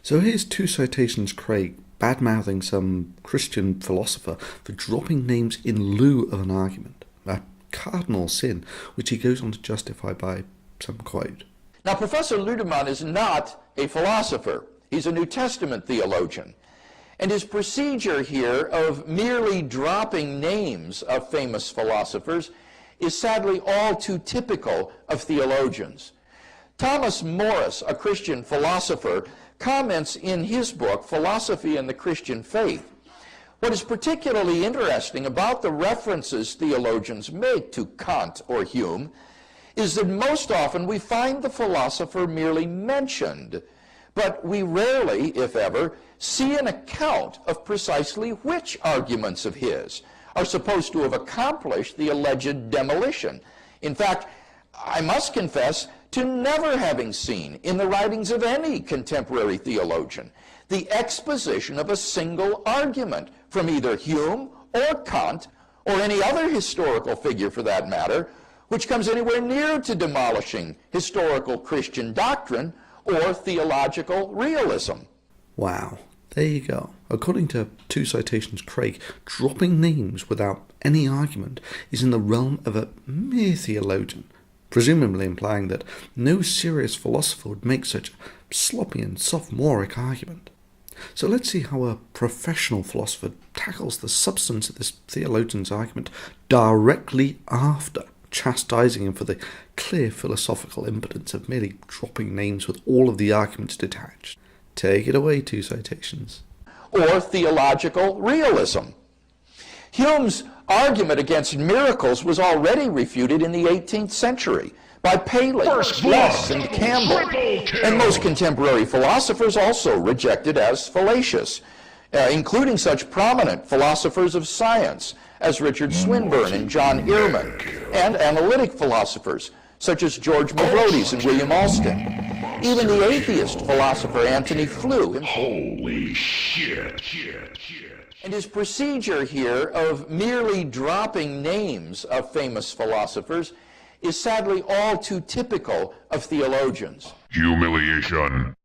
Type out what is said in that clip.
So here's two citations Craig bad-mouthing some Christian philosopher for dropping names in lieu of an argument, a cardinal sin, which he goes on to justify by some quote. Now, Professor Ludemann is not a philosopher. He's a New Testament theologian. And his procedure here of merely dropping names of famous philosophers is sadly all too typical of theologians. Thomas Morris, a Christian philosopher, comments in his book, Philosophy and the Christian Faith. What is particularly interesting about the references theologians make to Kant or Hume is that most often we find the philosopher merely mentioned, but we rarely, if ever, see an account of precisely which arguments of his are supposed to have accomplished the alleged demolition. In fact, I must confess to never having seen in the writings of any contemporary theologian the exposition of a single argument from either Hume or Kant or any other historical figure for that matter, which comes anywhere near to demolishing historical Christian doctrine or theological realism. Wow, there you go. According to two citations Craig, dropping names without any argument is in the realm of a mere theologian, presumably implying that no serious philosopher would make such a sloppy and sophomoric argument. So let's see how a professional philosopher tackles the substance of this theologian's argument directly after chastising him for the clear philosophical impotence of merely dropping names with all of the arguments detached. Take it away, two citations. Or theological realism. Hume's argument against miracles was already refuted in the 18th century by Paley, Less, and Campbell, and most contemporary philosophers also rejected as fallacious, including such prominent philosophers of science as Richard Swinburne and John Earman, and analytic philosophers such as George Mavrodes and William Alston. Even the atheist philosopher Antony Flew. Holy shit. And his procedure here of merely dropping names of famous philosophers is sadly all too typical of theologians. Humiliation.